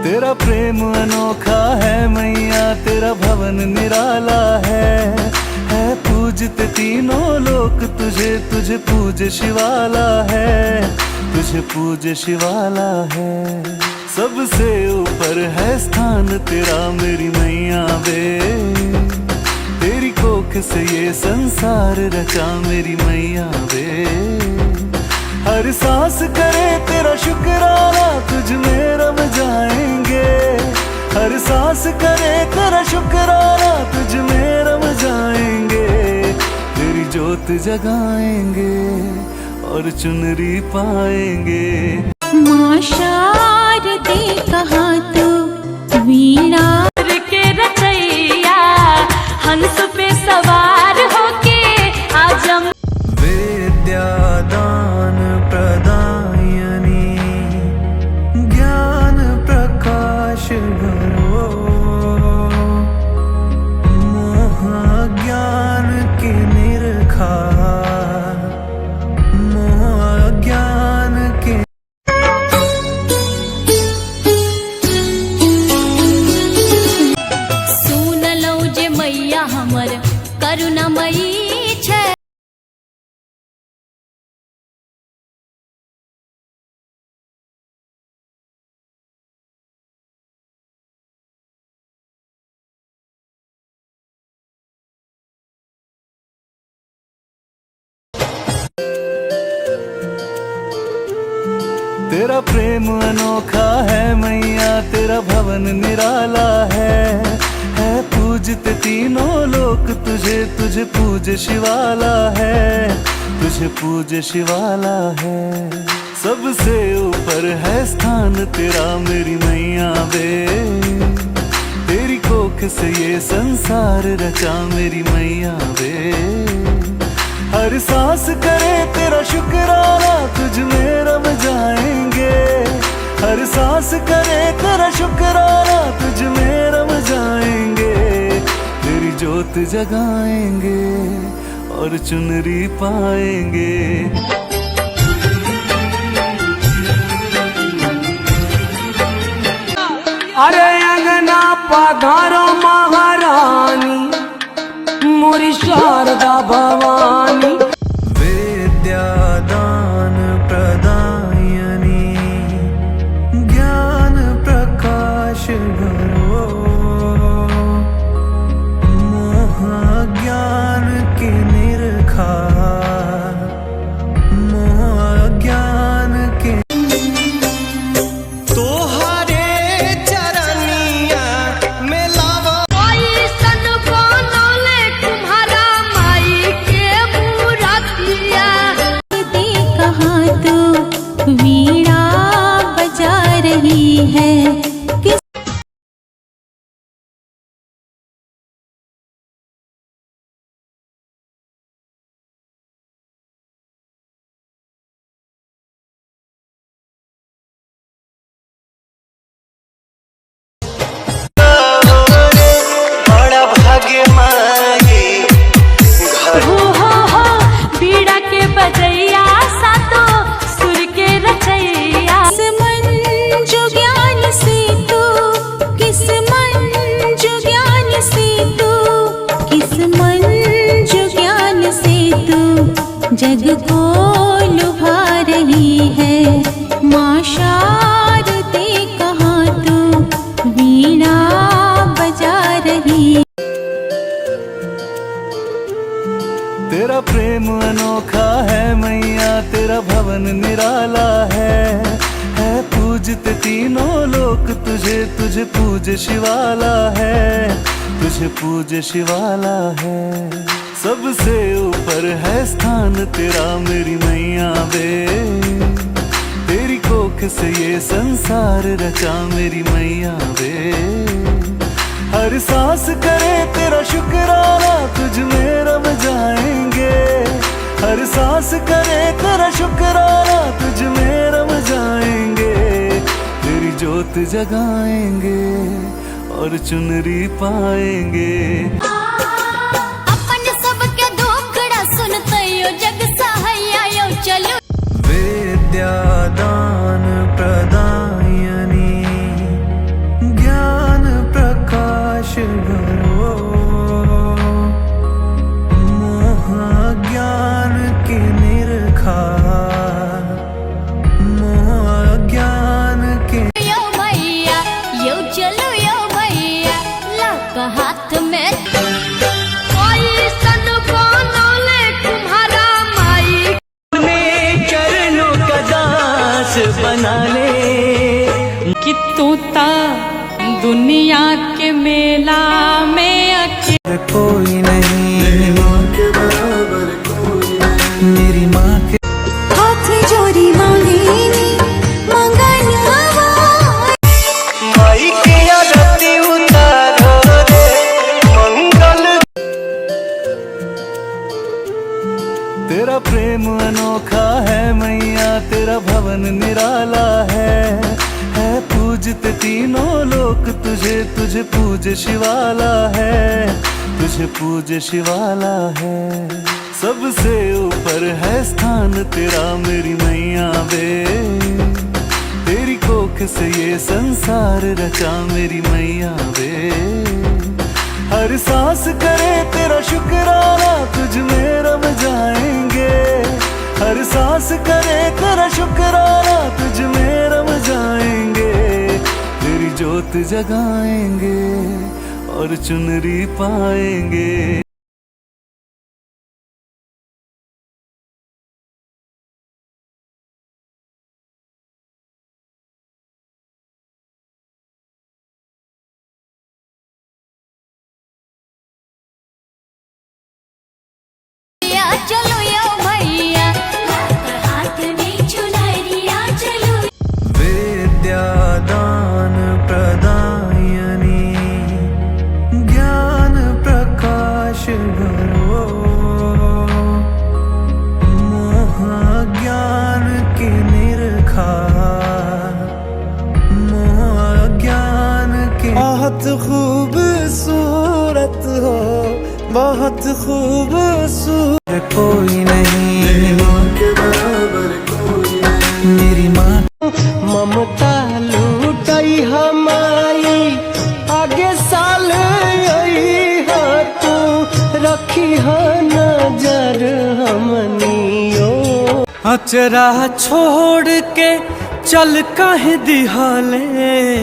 तेरा प्रेम अनोखा है मैया, तेरा भवन निराला है पूजते तीनों लोक तुझे, तुझे पूज शिवाला है, तुझे पूज शिवाला है। सबसे ऊपर है स्थान तेरा मेरी मैया वे, तेरी कोख से ये संसार रचा मेरी मैया वे। हर सांस करे तेरा शुक्राना, तुझ में रम जाएंगे। हर सांस करे तेरा शुक्राना, तुझ में रम जाएंगे। तेरी जोत जगाएंगे और चुनरी पाएंगे। माँ शारदे कहा तो वीणा के रचैया, हंस पे सवार होके आजम विद्यादान प्रदायनी, ज्ञान प्रकाश भरो, मोह ज्ञान के निरखार, मोह ज्ञान के। सुन लो जे मैया हमर करुणामयी छै। तेरा प्रेम अनोखा है मैया, तेरा भवन निराला है पूजते तीनों लोक तुझे, तुझे पूज शिवाला है, तुझे पूज शिवाला है। सबसे ऊपर है स्थान तेरा मेरी मैया वे, तेरी कोख से ये संसार रचा मेरी मैया वे। हर सांस करे तेरा शुक्राना, तुझ में रम जाएंगे। हर सांस करे तेरा शुक्राना, तुझ में रम जाएंगे। तेरी जोत जगाएंगे और चुनरी पाएंगे। अरे अंगना पधारो महारानी, मोरी शारदा भवानी। विद्यादान प्रदायनी, ज्ञान प्रकाश भरो, मोह ज्ञान के निरखार, मोह ज्ञान के। वीणा बजा रही है किस बड़ा भाग्य मांगे हो बीड़ा के बजैया सातो सुर के रचैया। किस मन जो ज्ञान से तू, किस मन जो ज्ञान से तू, किस मन जो ज्ञान से तू जग को लुभा रही है। माँ शारदे कहा तू वीणा बजा रही। तेरा प्रेम अनोखा है मैया, तेरा भवन निराला है पूजते तीनों लोक तुझे, तुझे पूज शिवाला है, तुझे पूज शिवाला है। सबसे ऊपर है स्थान तेरा मेरी मैया वे, तेरी कोख से ये संसार रचा मेरी मैया वे। हर सांस करे तेरा शुक्राना, तुझ में रम जाएंगे। हर सांस करे तेरा शुक्राना, तुझ में रम जाएंगे। तेरी जोत जगाएंगे और चुनरी पाएंगे। अपन सबके दुखड़ा सुनते यो जग सहाया यो चलो। विद्यादान प्रदायनी, से बना ले। कि तू ता दुनिया के मेला में अकेला कोई नहीं मेरी माँ के बराबर कोई नहीं, मेरी माँ के हाथ जोड़ी मांगेनी मंगनवा माई की आरती उतारो रे मंगल। तेरा प्रेम अनोखा है मैया, तेरा भवन निराला है पूजते तीनों लोक तुझे, तुझे पूज शिवाला है, तुझे पूज शिवाला है। सबसे ऊपर है स्थान तेरा मेरी मैया बे, तेरी कोख से ये संसार रचा मेरी मैया बे। हर सांस करे तेरा शुक्राना, तुझ में रम जाएंगे। हर सांस करे तेरा शुक्राना, तुझ में रम जाएंगे। तेरी जोत जगाएंगे और चुनरी पाएंगे। चलो यो भैया हाथ में चुनरिया चलो। विद्या दान प्रदायनी ज्ञान प्रकाश भरो, मोह ज्ञान की निरखा, मोह ज्ञान की। बहुत खूबसूरत हो बहुत खूबसूरत कोई नहीं मेरी माँ के बराबर कोई नहीं, मेरी माँ। ममता लूटाई हमारी आगे साल आई हो, तू रखी हो नजर हमनियो। अचरा छोड़ के चल काहे दिहाले,